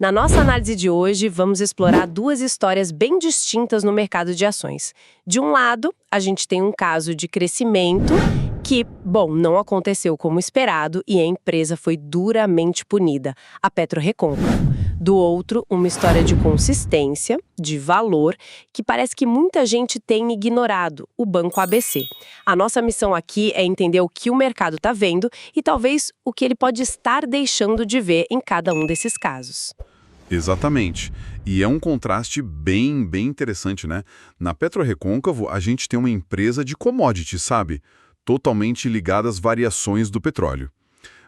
Na nossa análise de hoje, vamos explorar duas histórias bem distintas no mercado de ações. De um lado, a gente tem um caso de crescimento que, bom, não aconteceu como esperado e a empresa foi duramente punida, a PetroRecôncavo. Do outro, uma história de consistência, de valor, que parece que muita gente tem ignorado, o Banco ABC. A nossa missão aqui é entender o que o mercado está vendo e talvez o que ele pode estar deixando de ver em cada um desses casos. Exatamente. E é um contraste bem interessante, né? Na PetroRecôncavo, a gente tem uma empresa de commodity, sabe? Totalmente ligada às variações do petróleo.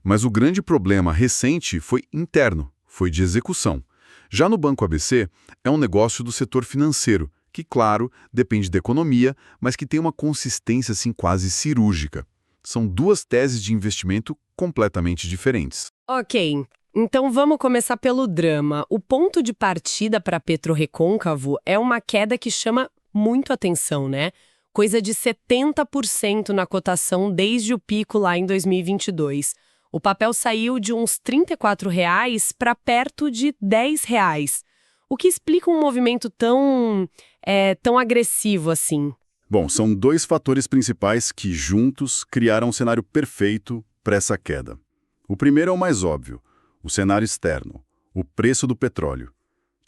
Mas o grande problema recente foi interno, foi de execução. Já no Banco ABC, é um negócio do setor financeiro, que, claro, depende da economia, mas que tem uma consistência assim quase cirúrgica. São duas teses de investimento completamente diferentes. Ok, então vamos começar pelo drama. O ponto de partida para a PetroRecôncavo é uma queda que chama muito atenção, né? Coisa de 70% na cotação desde o pico lá em 2022. O papel saiu de uns R$ 34 para perto de R$ 10, o que explica um movimento tão agressivo assim. Bom, são dois fatores principais que, juntos, criaram um cenário perfeito para essa queda. O primeiro é o mais óbvio, o cenário externo, o preço do petróleo.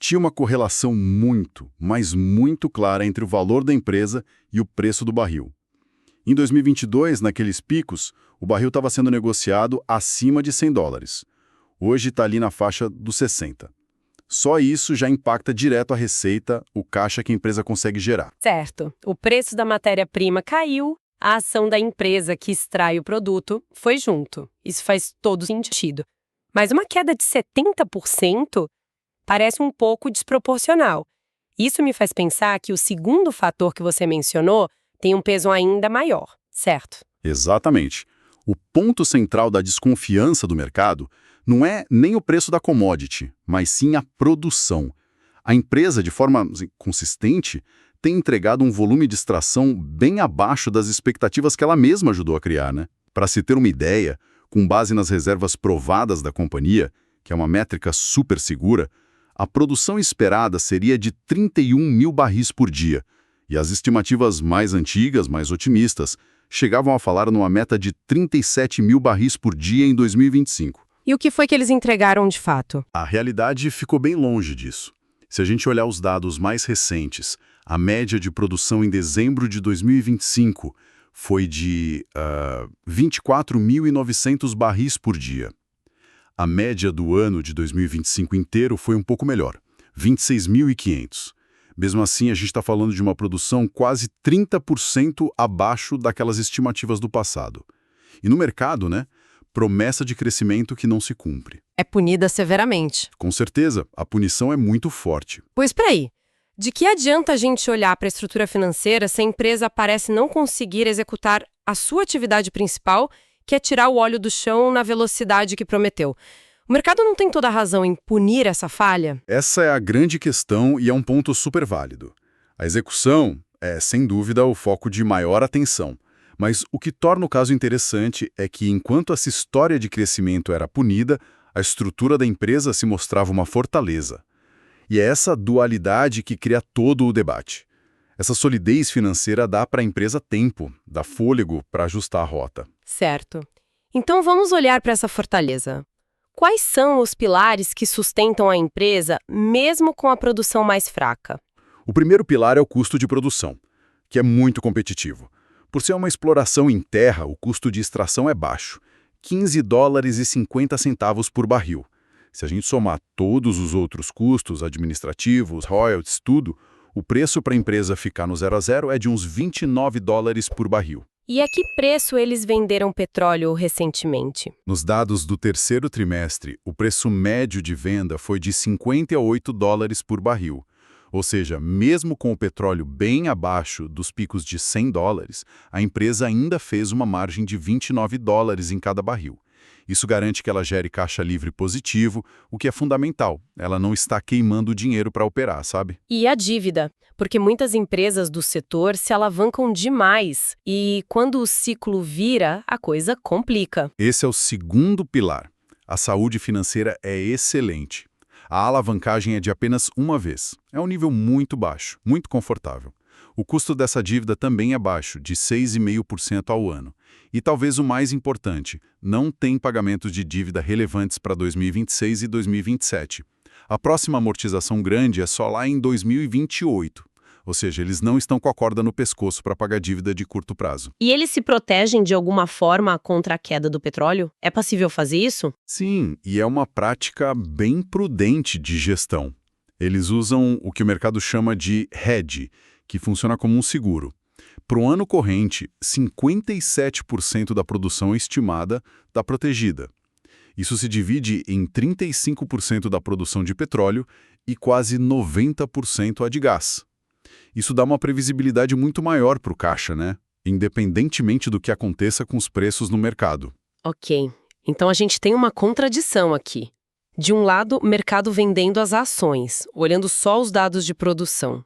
Tinha uma correlação muito, mas muito clara entre o valor da empresa e o preço do barril. Em 2022, naqueles picos, o barril estava sendo negociado acima de $100. Hoje está ali na faixa dos 60. Só isso já impacta direto a receita, o caixa que a empresa consegue gerar. Certo. O preço da matéria-prima caiu, a ação da empresa que extrai o produto foi junto. Isso faz todo sentido. Mas uma queda de 70% parece um pouco desproporcional. Isso me faz pensar que o segundo fator que você mencionou tem um peso ainda maior, certo? Exatamente. O ponto central da desconfiança do mercado não é nem o preço da commodity, mas sim a produção. A empresa, de forma consistente, tem entregado um volume de extração bem abaixo das expectativas que ela mesma ajudou a criar, né? Para se ter uma ideia, com base nas reservas provadas da companhia, que é uma métrica super segura, a produção esperada seria de 31 mil barris por dia, e as estimativas mais antigas, mais otimistas, chegavam a falar numa meta de 37 mil barris por dia em 2025. E o que foi que eles entregaram de fato? A realidade ficou bem longe disso. Se a gente olhar os dados mais recentes, a média de produção em dezembro de 2025 foi de 24.900 barris por dia. A média do ano de 2025 inteiro foi um pouco melhor, 26.500. Mesmo assim, a gente está falando de uma produção quase 30% abaixo daquelas estimativas do passado. E no mercado, né, promessa de crescimento que não se cumpre. É punida severamente. Com certeza, a punição é muito forte. Pois peraí, de que adianta a gente olhar para a estrutura financeira se a empresa parece não conseguir executar a sua atividade principal, que é tirar o óleo do chão na velocidade que prometeu? O mercado não tem toda a razão em punir essa falha? Essa é a grande questão e é um ponto super válido. A execução é, sem dúvida, o foco de maior atenção. Mas o que torna o caso interessante é que, enquanto essa história de crescimento era punida, a estrutura da empresa se mostrava uma fortaleza. E é essa dualidade que cria todo o debate. Essa solidez financeira dá para a empresa tempo, dá fôlego para ajustar a rota. Certo. Então vamos olhar para essa fortaleza. Quais são os pilares que sustentam a empresa, mesmo com a produção mais fraca? O primeiro pilar é o custo de produção, que é muito competitivo. Por ser uma exploração em terra, o custo de extração é baixo, $15,50 por barril. Se a gente somar todos os outros custos, administrativos, royalties, tudo, o preço para a empresa ficar no 0 a 0 é de uns $29 por barril. E a que preço eles venderam petróleo recentemente? Nos dados do terceiro trimestre, o preço médio de venda foi de $58 por barril. Ou seja, mesmo com o petróleo bem abaixo dos picos de $100, a empresa ainda fez uma margem de $29 em cada barril. Isso garante que ela gere caixa livre positivo, o que é fundamental. Ela não está queimando dinheiro para operar, sabe? E a dívida? Porque muitas empresas do setor se alavancam demais e quando o ciclo vira, a coisa complica. Esse é o segundo pilar. A saúde financeira é excelente. A alavancagem é de apenas uma vez. É um nível muito baixo, muito confortável. O custo dessa dívida também é baixo, de 6,5% ao ano. E talvez o mais importante, não tem pagamentos de dívida relevantes para 2026 e 2027. A próxima amortização grande é só lá em 2028. Ou seja, eles não estão com a corda no pescoço para pagar dívida de curto prazo. E eles se protegem de alguma forma contra a queda do petróleo? É possível fazer isso? Sim, e é uma prática bem prudente de gestão. Eles usam o que o mercado chama de hedge, que funciona como um seguro. Para o ano corrente, 57% da produção estimada está protegida. Isso se divide em 35% da produção de petróleo e quase 90% a de gás. Isso dá uma previsibilidade muito maior para o caixa, né? Independentemente do que aconteça com os preços no mercado. Ok, então a gente tem uma contradição aqui. De um lado, mercado vendendo as ações, olhando só os dados de produção.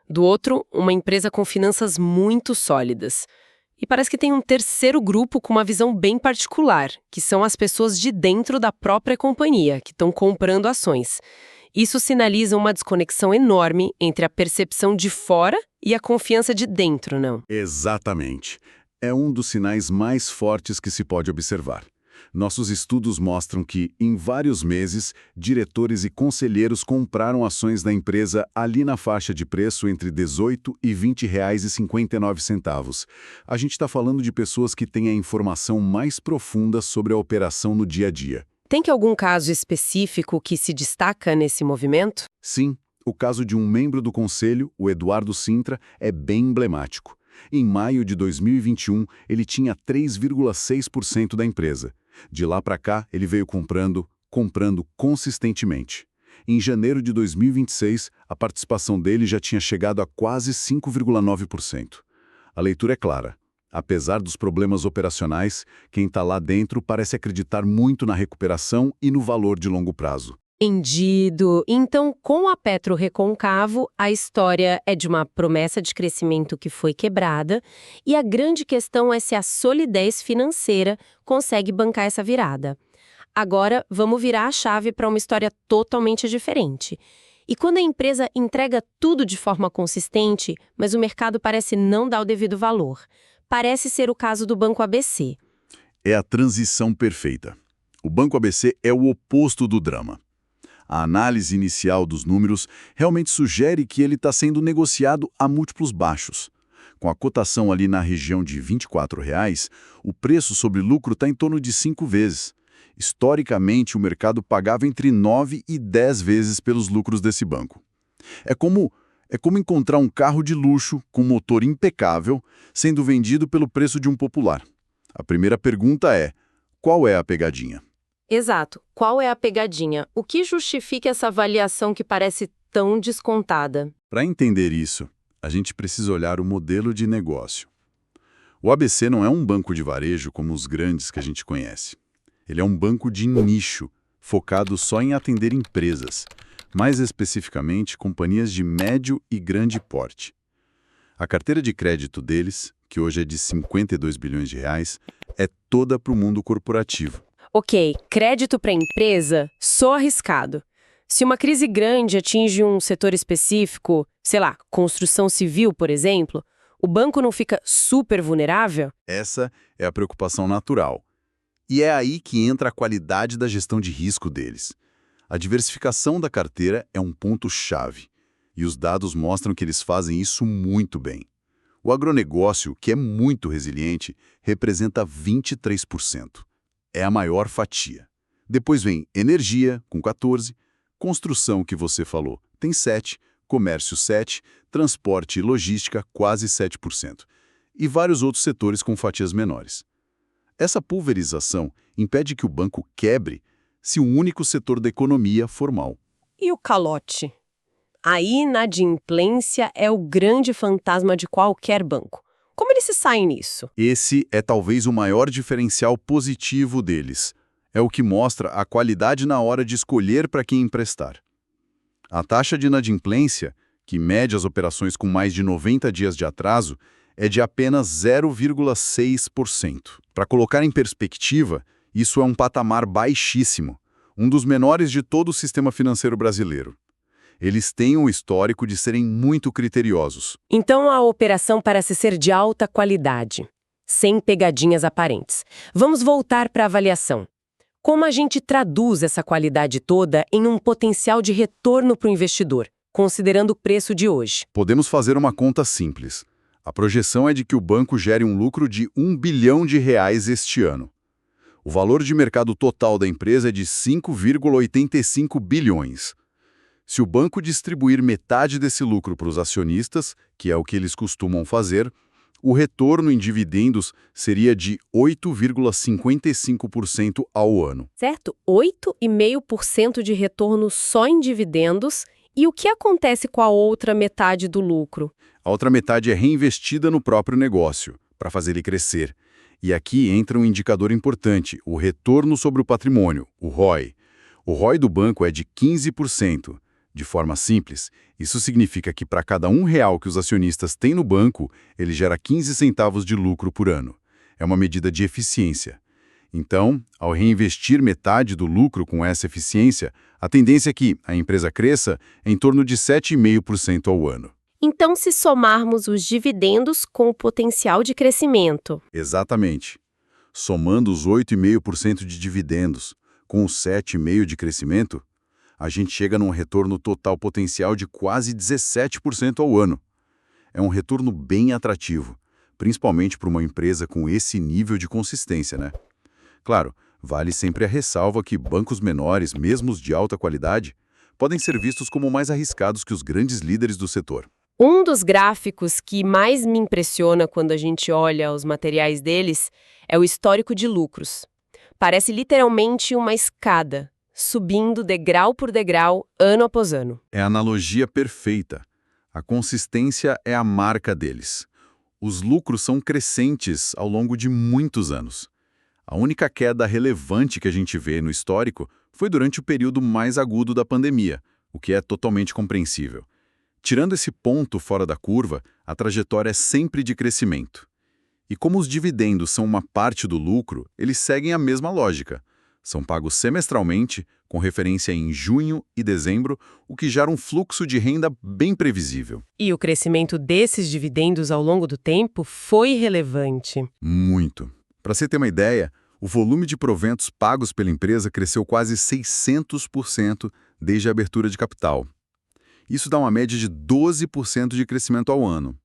Do outro, uma empresa com finanças muito sólidas. E parece que tem um terceiro grupo com uma visão bem particular, que são as pessoas de dentro da própria companhia, que estão comprando ações. Isso sinaliza uma desconexão enorme entre a percepção de fora e a confiança de dentro, não? Exatamente. É um dos sinais mais fortes que se pode observar. Nossos estudos mostram que, em vários meses, diretores e conselheiros compraram ações da empresa ali na faixa de preço entre R$ 18 e R$ 20,59. A gente está falando de pessoas que têm a informação mais profunda sobre a operação no dia a dia. Tem que algum caso específico que se destaca nesse movimento? Sim, o caso de um membro do conselho, o Eduardo Sintra, é bem emblemático. Em maio de 2021, ele tinha 3,6% da empresa. De lá para cá, ele veio comprando consistentemente. Em janeiro de 2026, a participação dele já tinha chegado a quase 5,9%. A leitura é clara. Apesar dos problemas operacionais, quem está lá dentro parece acreditar muito na recuperação e no valor de longo prazo. Entendido. Então, com a Petro Reconcavo, a história é de uma promessa de crescimento que foi quebrada e a grande questão é se a solidez financeira consegue bancar essa virada. Agora, vamos virar a chave para uma história totalmente diferente. E quando a empresa entrega tudo de forma consistente, mas o mercado parece não dar o devido valor. Parece ser o caso do Banco ABC. É a transição perfeita. O Banco ABC é o oposto do drama. A análise inicial dos números realmente sugere que ele está sendo negociado a múltiplos baixos. Com a cotação ali na região de R$ 24, o preço sobre lucro está em torno de 5 vezes. Historicamente, o mercado pagava entre 9 e 10 vezes pelos lucros desse banco. É como encontrar um carro de luxo com motor impecável sendo vendido pelo preço de um popular. A primeira pergunta é: qual é a pegadinha? Exato. Qual é a pegadinha? O que justifica essa avaliação que parece tão descontada? Para entender isso, a gente precisa olhar o modelo de negócio. O ABC não é um banco de varejo como os grandes que a gente conhece. Ele é um banco de nicho, focado só em atender empresas, mais especificamente companhias de médio e grande porte. A carteira de crédito deles, que hoje é de R$ 52 bilhões, é toda para o mundo corporativo. Ok, crédito para empresa, só arriscado. Se uma crise grande atinge um setor específico, sei lá, construção civil, por exemplo, o banco não fica super vulnerável? Essa é a preocupação natural. E é aí que entra a qualidade da gestão de risco deles. A diversificação da carteira é um ponto-chave, e os dados mostram que eles fazem isso muito bem. O agronegócio, que é muito resiliente, representa 23%. É a maior fatia. Depois vem energia, com 14%, construção, que você falou, tem 7%, comércio 7%, transporte e logística quase 7%, e vários outros setores com fatias menores. Essa pulverização impede que o banco quebre se o único setor da economia for mal. E o calote? A inadimplência é o grande fantasma de qualquer banco. Como eles se saem nisso? Esse é talvez o maior diferencial positivo deles. É o que mostra a qualidade na hora de escolher para quem emprestar. A taxa de inadimplência, que mede as operações com mais de 90 dias de atraso, é de apenas 0,6%. Para colocar em perspectiva, isso é um patamar baixíssimo. um dos menores de todo o sistema financeiro brasileiro. Eles têm um histórico de serem muito criteriosos. Então a operação parece ser de alta qualidade, sem pegadinhas aparentes. Vamos voltar para a avaliação. Como a gente traduz essa qualidade toda em um potencial de retorno para o investidor, considerando o preço de hoje? Podemos fazer uma conta simples. A projeção é de que o banco gere um lucro de R$ 1 bilhão este ano. O valor de mercado total da empresa é de 5,85 bilhões. Se o banco distribuir metade desse lucro para os acionistas, que é o que eles costumam fazer, o retorno em dividendos seria de 8,55% ao ano. Certo? 8,5% de retorno só em dividendos. E o que acontece com a outra metade do lucro? A outra metade é reinvestida no próprio negócio, para fazer ele crescer. E aqui entra um indicador importante, o retorno sobre o patrimônio, o ROI. O ROI do banco é de 15%. De forma simples, isso significa que para cada R$ 1 que os acionistas têm no banco, ele gera 15 centavos de lucro por ano. É uma medida de eficiência. Então, ao reinvestir metade do lucro com essa eficiência, a tendência é que a empresa cresça em torno de 7,5% ao ano. Então, se somarmos os dividendos com o potencial de crescimento. Exatamente. Somando os 8,5% de dividendos com os 7,5% de crescimento, a gente chega num retorno total potencial de quase 17% ao ano. É um retorno bem atrativo, principalmente para uma empresa com esse nível de consistência, né? Claro, vale sempre a ressalva que bancos menores, mesmo os de alta qualidade, podem ser vistos como mais arriscados que os grandes líderes do setor. Um dos gráficos que mais me impressiona quando a gente olha os materiais deles é o histórico de lucros. Parece literalmente uma escada, subindo degrau por degrau, ano após ano. É a analogia perfeita. A consistência é a marca deles. Os lucros são crescentes ao longo de muitos anos. A única queda relevante que a gente vê no histórico foi durante o período mais agudo da pandemia, o que é totalmente compreensível. Tirando esse ponto fora da curva, a trajetória é sempre de crescimento. E como os dividendos são uma parte do lucro, eles seguem a mesma lógica. São pagos semestralmente, com referência em junho e dezembro, o que gera um fluxo de renda bem previsível. E o crescimento desses dividendos ao longo do tempo foi relevante. Muito. Para você ter uma ideia, o volume de proventos pagos pela empresa cresceu quase 600% desde a abertura de capital. Isso dá uma média de 12% de crescimento ao ano.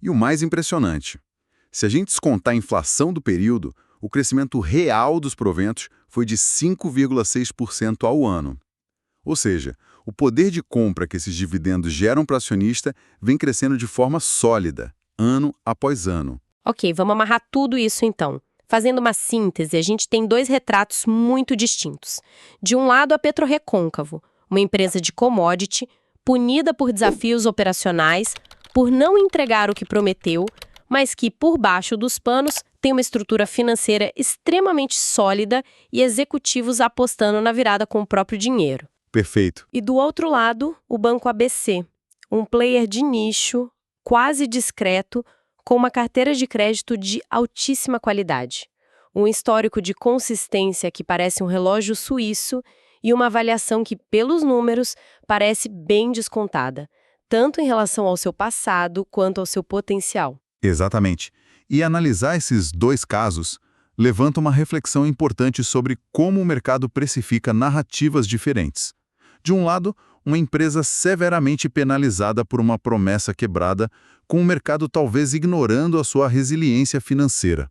E o mais impressionante, se a gente descontar a inflação do período, o crescimento real dos proventos foi de 5,6% ao ano. Ou seja, o poder de compra que esses dividendos geram para o acionista vem crescendo de forma sólida, ano após ano. Ok, vamos amarrar tudo isso então. Fazendo uma síntese, a gente tem dois retratos muito distintos. De um lado, a PetroRecôncavo, uma empresa de commodity, punida por desafios operacionais, por não entregar o que prometeu, mas que, por baixo dos panos, tem uma estrutura financeira extremamente sólida e executivos apostando na virada com o próprio dinheiro. Perfeito. E do outro lado, o Banco ABC, um player de nicho, quase discreto, com uma carteira de crédito de altíssima qualidade, um histórico de consistência que parece um relógio suíço e uma avaliação que, pelos números, parece bem descontada, tanto em relação ao seu passado quanto ao seu potencial. Exatamente. E analisar esses dois casos levanta uma reflexão importante sobre como o mercado precifica narrativas diferentes. De um lado, uma empresa severamente penalizada por uma promessa quebrada, com o mercado talvez ignorando a sua resiliência financeira.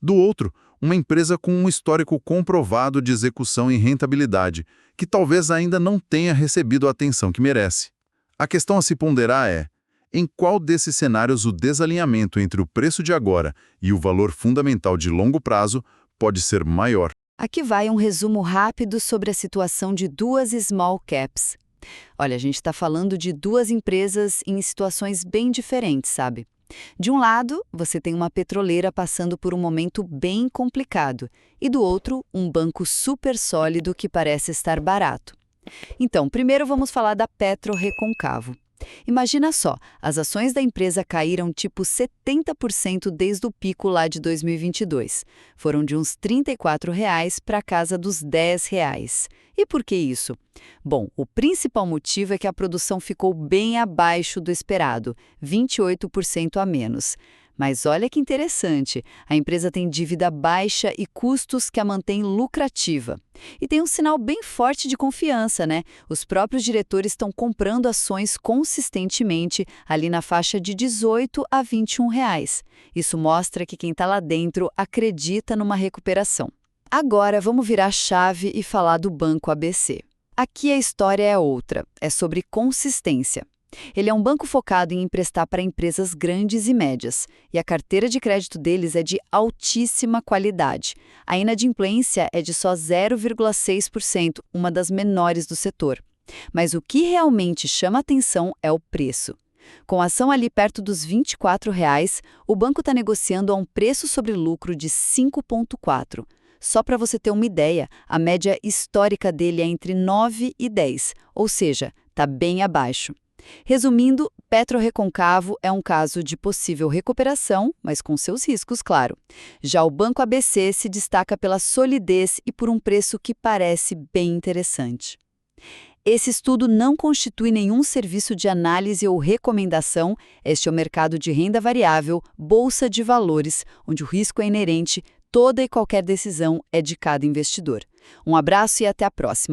Do outro, uma empresa com um histórico comprovado de execução e rentabilidade, que talvez ainda não tenha recebido a atenção que merece. A questão a se ponderar é: em qual desses cenários o desalinhamento entre o preço de agora e o valor fundamental de longo prazo pode ser maior? Aqui vai um resumo rápido sobre a situação de duas small caps. Olha, a gente está falando de duas empresas em situações bem diferentes, sabe? De um lado, você tem uma petroleira passando por um momento bem complicado, e do outro, um banco super sólido que parece estar barato. Então, primeiro vamos falar da PetroRecôncavo. Imagina só, as ações da empresa caíram tipo 70% desde o pico lá de 2022. Foram de uns R$ 34 para a casa dos R$ 10. E por que isso? Bom, o principal motivo é que a produção ficou bem abaixo do esperado, 28% a menos. Mas olha que interessante, a empresa tem dívida baixa e custos que a mantém lucrativa. E tem um sinal bem forte de confiança, né? Os próprios diretores estão comprando ações consistentemente, ali na faixa de R$ 18 a R$ 21. Isso mostra que quem está lá dentro acredita numa recuperação. Agora vamos virar a chave e falar do Banco ABC. Aqui a história é outra, é sobre consistência. Ele é um banco focado em emprestar para empresas grandes e médias, e a carteira de crédito deles é de altíssima qualidade. A inadimplência é de só 0,6%, uma das menores do setor. Mas o que realmente chama atenção é o preço. Com a ação ali perto dos R$ 24, o banco está negociando a um preço sobre lucro de 5,4%. Só para você ter uma ideia, a média histórica dele é entre 9 e 10, ou seja, está bem abaixo. Resumindo, PetroReconcavo é um caso de possível recuperação, mas com seus riscos, claro. Já o Banco ABC se destaca pela solidez e por um preço que parece bem interessante. Esse estudo não constitui nenhum serviço de análise ou recomendação. Este é o mercado de renda variável, bolsa de valores, onde o risco é inerente, toda e qualquer decisão é de cada investidor. Um abraço e até a próxima.